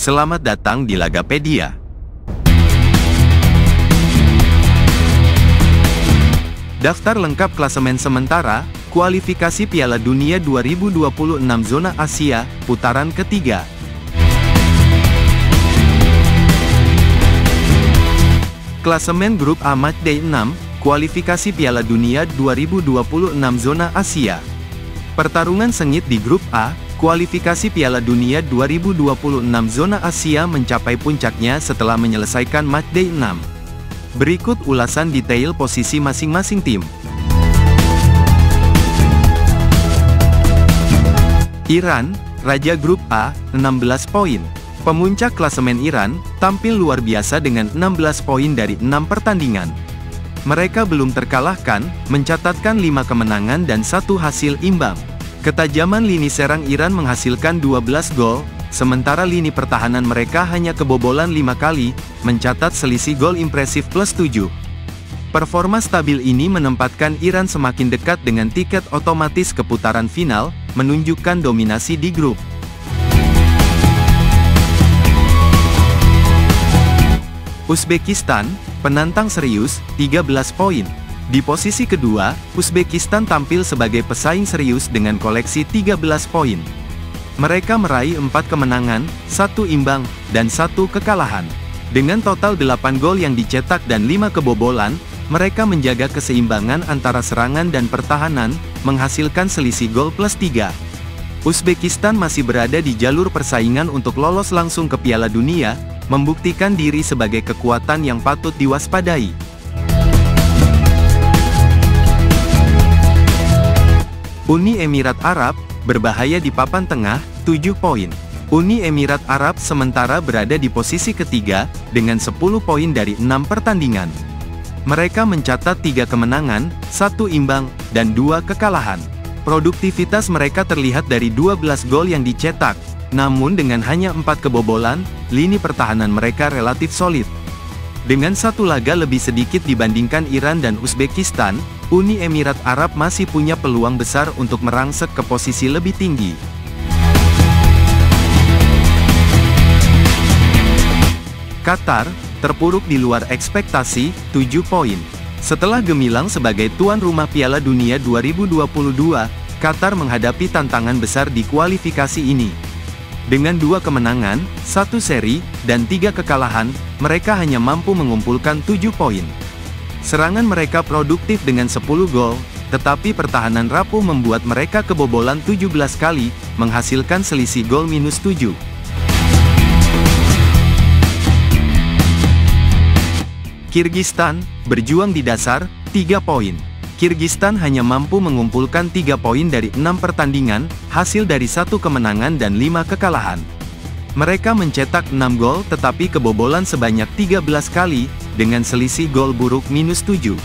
Selamat datang di Lagapedia. Daftar lengkap klasemen sementara, kualifikasi Piala Dunia 2026 Zona Asia, putaran ketiga. Klasemen Grup A Matchday 6, kualifikasi Piala Dunia 2026 Zona Asia. Pertarungan sengit di Grup A, kualifikasi Piala Dunia 2026 Zona Asia mencapai puncaknya setelah menyelesaikan Matchday 6. Berikut ulasan detail posisi masing-masing tim. Iran, Raja Grup A, 16 poin. Pemuncak klasemen Iran, tampil luar biasa dengan 16 poin dari 6 pertandingan. Mereka belum terkalahkan, mencatatkan 5 kemenangan dan 1 hasil imbang. Ketajaman lini serang Iran menghasilkan 12 gol, sementara lini pertahanan mereka hanya kebobolan 5 kali, mencatat selisih gol impresif +7. Performa stabil ini menempatkan Iran semakin dekat dengan tiket otomatis ke putaran final, menunjukkan dominasi di grup. Uzbekistan, penantang serius, 13 poin. Di posisi kedua, Uzbekistan tampil sebagai pesaing serius dengan koleksi 13 poin. Mereka meraih 4 kemenangan, 1 imbang, dan 1 kekalahan. Dengan total 8 gol yang dicetak dan 5 kebobolan, mereka menjaga keseimbangan antara serangan dan pertahanan, menghasilkan selisih gol +3. Uzbekistan masih berada di jalur persaingan untuk lolos langsung ke Piala Dunia, membuktikan diri sebagai kekuatan yang patut diwaspadai. Uni Emirat Arab, berbahaya di papan tengah, 7 poin. Uni Emirat Arab sementara berada di posisi ketiga, dengan 10 poin dari 6 pertandingan. Mereka mencatat 3 kemenangan, 1 imbang, dan 2 kekalahan. Produktivitas mereka terlihat dari 12 gol yang dicetak, namun dengan hanya 4 kebobolan, lini pertahanan mereka relatif solid. Dengan 1 laga lebih sedikit dibandingkan Iran dan Uzbekistan, Uni Emirat Arab masih punya peluang besar untuk merangsek ke posisi lebih tinggi. Qatar, terpuruk di luar ekspektasi, 7 poin. Setelah gemilang sebagai tuan rumah Piala Dunia 2022, Qatar menghadapi tantangan besar di kualifikasi ini. Dengan 2 kemenangan, 1 seri, dan 3 kekalahan, mereka hanya mampu mengumpulkan 7 poin. Serangan mereka produktif dengan 10 gol, tetapi pertahanan rapuh membuat mereka kebobolan 17 kali, menghasilkan selisih gol -7. Kirgistan, berjuang di dasar, 3 poin. Kirgistan hanya mampu mengumpulkan 3 poin dari 6 pertandingan, hasil dari 1 kemenangan dan 5 kekalahan. Mereka mencetak 6 gol tetapi kebobolan sebanyak 13 kali, dengan selisih gol buruk -7.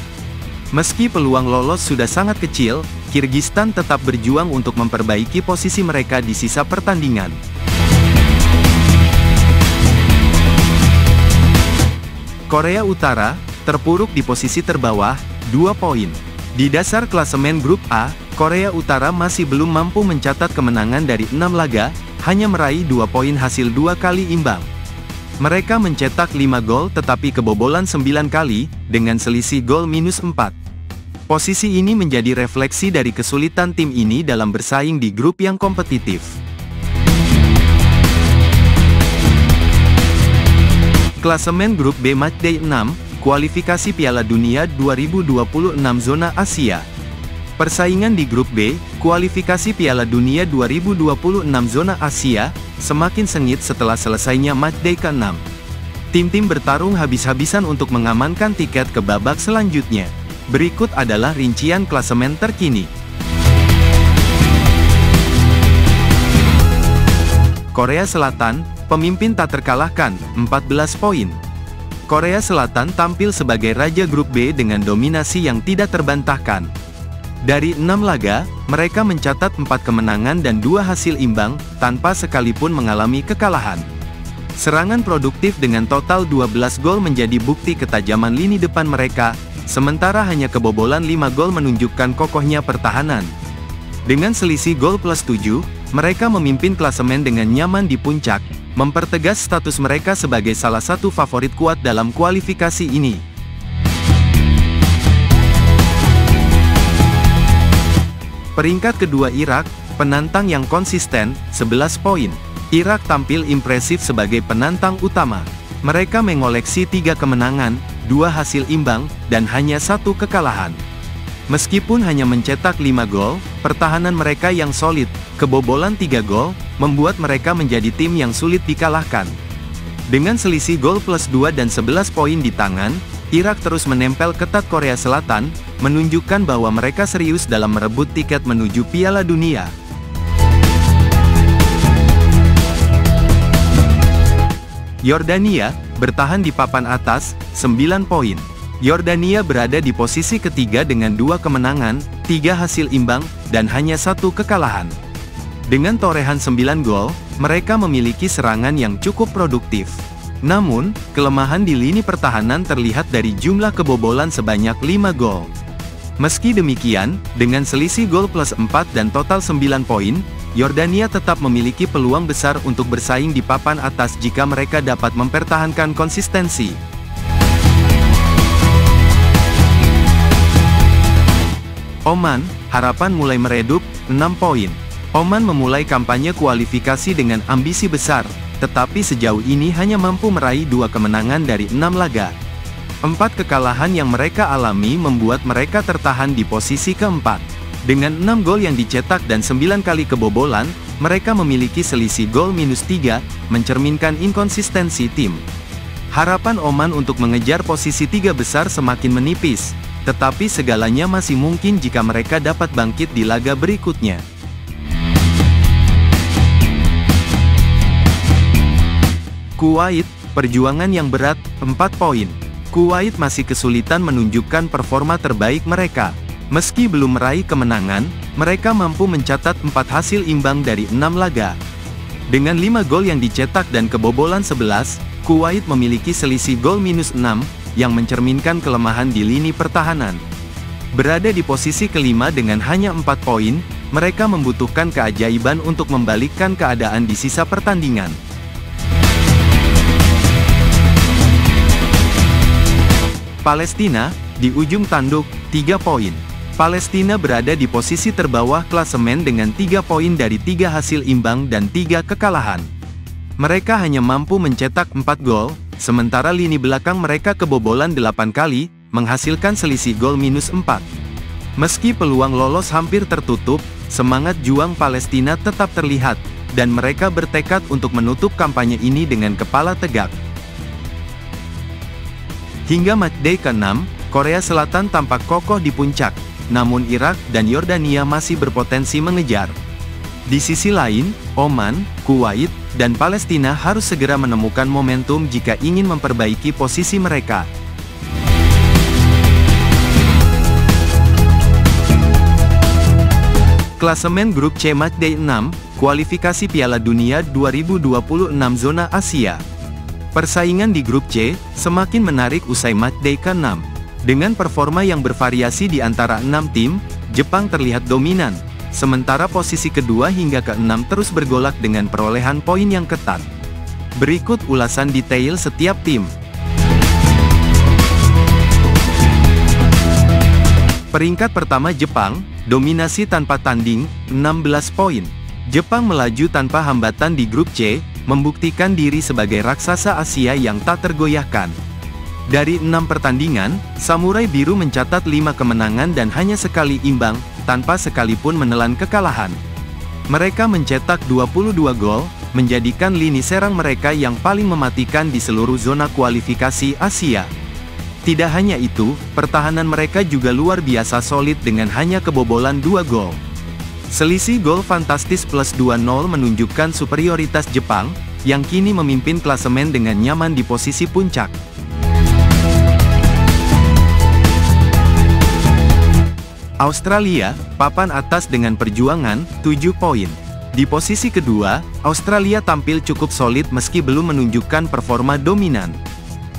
Meski peluang lolos sudah sangat kecil, Kirgistan tetap berjuang untuk memperbaiki posisi mereka di sisa pertandingan. Korea Utara, terpuruk di posisi terbawah, 2 poin. Di dasar klasemen Grup A, Korea Utara masih belum mampu mencatat kemenangan dari 6 laga, hanya meraih 2 poin hasil 2 kali imbang. Mereka mencetak 5 gol tetapi kebobolan 9 kali, dengan selisih gol -4. Posisi ini menjadi refleksi dari kesulitan tim ini dalam bersaing di grup yang kompetitif. Klasemen Grup B Matchday 6, kualifikasi Piala Dunia 2026 Zona Asia. Persaingan di Grup B, kualifikasi Piala Dunia 2026 Zona Asia, semakin sengit setelah selesainya Matchday ke-6. Tim-tim bertarung habis-habisan untuk mengamankan tiket ke babak selanjutnya. Berikut adalah rincian klasemen terkini. Korea Selatan, pemimpin tak terkalahkan, 14 poin. Korea Selatan tampil sebagai raja Grup B dengan dominasi yang tidak terbantahkan. Dari 6 laga, mereka mencatat 4 kemenangan dan 2 hasil imbang, tanpa sekalipun mengalami kekalahan. Serangan produktif dengan total 12 gol menjadi bukti ketajaman lini depan mereka, sementara hanya kebobolan 5 gol menunjukkan kokohnya pertahanan. Dengan selisih gol +7, mereka memimpin klasemen dengan nyaman di puncak, mempertegas status mereka sebagai salah satu favorit kuat dalam kualifikasi ini. Peringkat kedua Irak, penantang yang konsisten, 11 poin. Irak tampil impresif sebagai penantang utama. Mereka mengoleksi 3 kemenangan, 2 hasil imbang, dan hanya 1 kekalahan. Meskipun hanya mencetak 5 gol, pertahanan mereka yang solid, kebobolan 3 gol, membuat mereka menjadi tim yang sulit dikalahkan. Dengan selisih gol plus 2 dan 11 poin di tangan, Irak terus menempel ketat Korea Selatan, menunjukkan bahwa mereka serius dalam merebut tiket menuju Piala Dunia. Yordania, bertahan di papan atas, 9 poin. Yordania berada di posisi ketiga dengan 2 kemenangan, 3 hasil imbang, dan hanya 1 kekalahan. Dengan torehan 9 gol, mereka memiliki serangan yang cukup produktif. Namun, kelemahan di lini pertahanan terlihat dari jumlah kebobolan sebanyak 5 gol. Meski demikian, dengan selisih gol plus 4 dan total 9 poin, Yordania tetap memiliki peluang besar untuk bersaing di papan atas jika mereka dapat mempertahankan konsistensi. Oman, harapan mulai meredup, 6 poin. Oman memulai kampanye kualifikasi dengan ambisi besar, tetapi sejauh ini hanya mampu meraih 2 kemenangan dari 6 laga. 4 kekalahan yang mereka alami membuat mereka tertahan di posisi keempat. Dengan 6 gol yang dicetak dan 9 kali kebobolan, mereka memiliki selisih gol minus 3, mencerminkan inkonsistensi tim. Harapan Oman untuk mengejar posisi 3 besar semakin menipis, tetapi segalanya masih mungkin jika mereka dapat bangkit di laga berikutnya. Kuwait, perjuangan yang berat, 4 poin. Kuwait masih kesulitan menunjukkan performa terbaik mereka. Meski belum meraih kemenangan, mereka mampu mencatat 4 hasil imbang dari 6 laga. Dengan 5 gol yang dicetak dan kebobolan 11, Kuwait memiliki selisih gol minus 6, yang mencerminkan kelemahan di lini pertahanan. Berada di posisi kelima dengan hanya 4 poin, mereka membutuhkan keajaiban untuk membalikkan keadaan di sisa pertandingan. Palestina, di ujung tanduk, 3 poin. Palestina berada di posisi terbawah klasemen dengan 3 poin dari 3 hasil imbang dan 3 kekalahan. Mereka hanya mampu mencetak 4 gol, sementara lini belakang mereka kebobolan 8 kali, menghasilkan selisih gol minus 4. Meski peluang lolos hampir tertutup, semangat juang Palestina tetap terlihat, dan mereka bertekad untuk menutup kampanye ini dengan kepala tegak. Hingga matchday ke-6, Korea Selatan tampak kokoh di puncak, namun Irak dan Yordania masih berpotensi mengejar. Di sisi lain, Oman, Kuwait, dan Palestina harus segera menemukan momentum jika ingin memperbaiki posisi mereka. Klasemen Grup C Matchday 6, kualifikasi Piala Dunia 2026 Zona Asia. Persaingan di Grup C semakin menarik usai Matchday ke-6. Dengan performa yang bervariasi di antara 6 tim, Jepang terlihat dominan, sementara posisi kedua hingga ke-6 terus bergolak dengan perolehan poin yang ketat. Berikut ulasan detail setiap tim. Peringkat pertama Jepang, dominasi tanpa tanding, 16 poin. Jepang melaju tanpa hambatan di Grup C, membuktikan diri sebagai raksasa Asia yang tak tergoyahkan. Dari 6 pertandingan, Samurai Biru mencatat 5 kemenangan dan hanya sekali imbang, tanpa sekalipun menelan kekalahan. Mereka mencetak 22 gol, menjadikan lini serang mereka yang paling mematikan di seluruh zona kualifikasi Asia. Tidak hanya itu, pertahanan mereka juga luar biasa solid dengan hanya kebobolan 2 gol. Selisih gol fantastis plus 2-0 menunjukkan superioritas Jepang, yang kini memimpin klasemen dengan nyaman di posisi puncak. Australia, papan atas dengan perjuangan, 7 poin. Di posisi kedua, Australia tampil cukup solid meski belum menunjukkan performa dominan.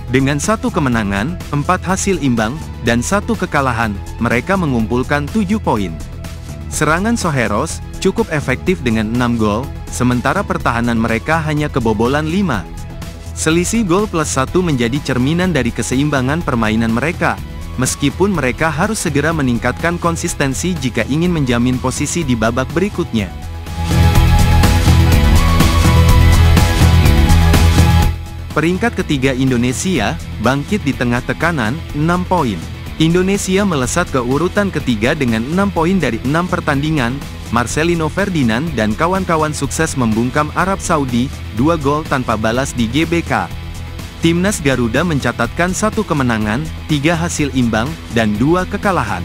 Dengan 1 kemenangan, 4 hasil imbang, dan 1 kekalahan, mereka mengumpulkan 7 poin. Serangan Soheros, cukup efektif dengan 6 gol, sementara pertahanan mereka hanya kebobolan 5. Selisih gol plus 1 menjadi cerminan dari keseimbangan permainan mereka, meskipun mereka harus segera meningkatkan konsistensi jika ingin menjamin posisi di babak berikutnya. Peringkat ketiga Indonesia, bangkit di tengah tekanan, 6 poin. Indonesia melesat ke urutan ketiga dengan 6 poin dari 6 pertandingan. Marcelino Ferdinand dan kawan-kawan sukses membungkam Arab Saudi, 2 gol tanpa balas di GBK. Timnas Garuda mencatatkan 1 kemenangan, 3 hasil imbang, dan 2 kekalahan.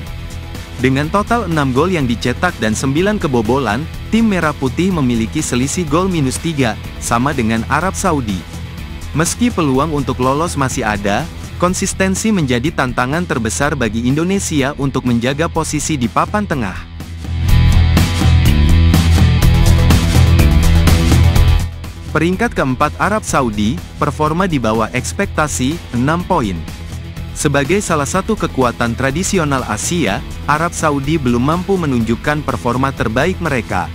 Dengan total 6 gol yang dicetak dan 9 kebobolan, tim Merah Putih memiliki selisih gol minus 3, sama dengan Arab Saudi. Meski peluang untuk lolos masih ada, konsistensi menjadi tantangan terbesar bagi Indonesia untuk menjaga posisi di papan tengah. Peringkat keempat Arab Saudi, performa di bawah ekspektasi, 6 poin. Sebagai salah satu kekuatan tradisional Asia, Arab Saudi belum mampu menunjukkan performa terbaik mereka.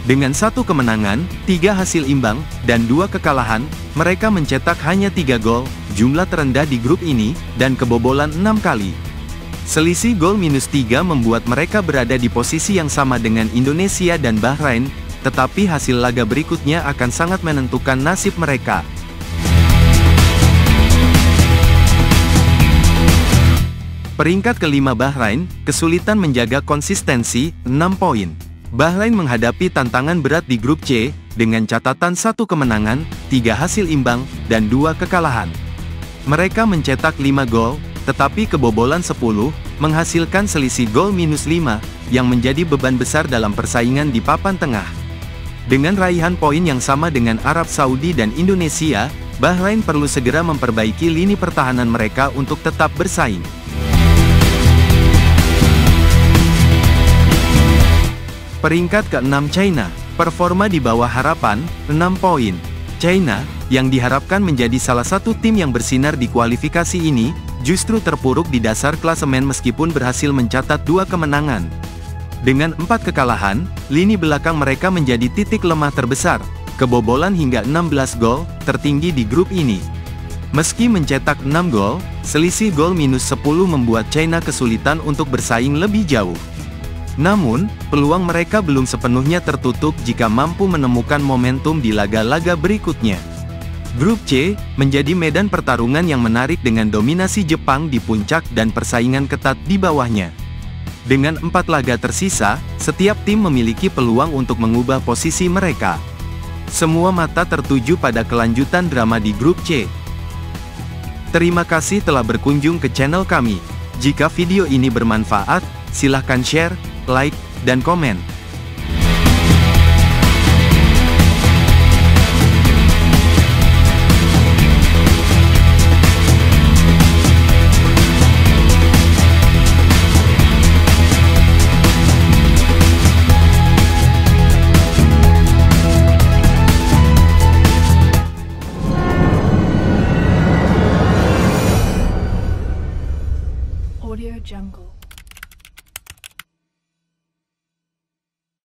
Dengan 1 kemenangan, 3 hasil imbang, dan 2 kekalahan, mereka mencetak hanya 3 gol, jumlah terendah di grup ini, dan kebobolan 6 kali. Selisih gol minus 3 membuat mereka berada di posisi yang sama dengan Indonesia dan Bahrain, tetapi hasil laga berikutnya akan sangat menentukan nasib mereka. Peringkat kelima Bahrain, kesulitan menjaga konsistensi, 6 poin. Bahrain menghadapi tantangan berat di grup C, dengan catatan 1 kemenangan, 3 hasil imbang, dan 2 kekalahan. Mereka mencetak 5 gol, tetapi kebobolan 10, menghasilkan selisih gol minus 5, yang menjadi beban besar dalam persaingan di papan tengah. Dengan raihan poin yang sama dengan Arab Saudi dan Indonesia, Bahrain perlu segera memperbaiki lini pertahanan mereka untuk tetap bersaing. Peringkat ke-6 China, performa di bawah harapan, 6 poin. China, yang diharapkan menjadi salah satu tim yang bersinar di kualifikasi ini, justru terpuruk di dasar klasemen meskipun berhasil mencatat 2 kemenangan. Dengan 4 kekalahan, lini belakang mereka menjadi titik lemah terbesar, kebobolan hingga 16 gol, tertinggi di grup ini. Meski mencetak 6 gol, selisih gol minus 10 membuat China kesulitan untuk bersaing lebih jauh. Namun, peluang mereka belum sepenuhnya tertutup jika mampu menemukan momentum di laga-laga berikutnya. Grup C, menjadi medan pertarungan yang menarik dengan dominasi Jepang di puncak dan persaingan ketat di bawahnya. Dengan 4 laga tersisa, setiap tim memiliki peluang untuk mengubah posisi mereka. Semua mata tertuju pada kelanjutan drama di grup C. Terima kasih telah berkunjung ke channel kami. Jika video ini bermanfaat, silahkan share, like, dan komen. Audio Jungle.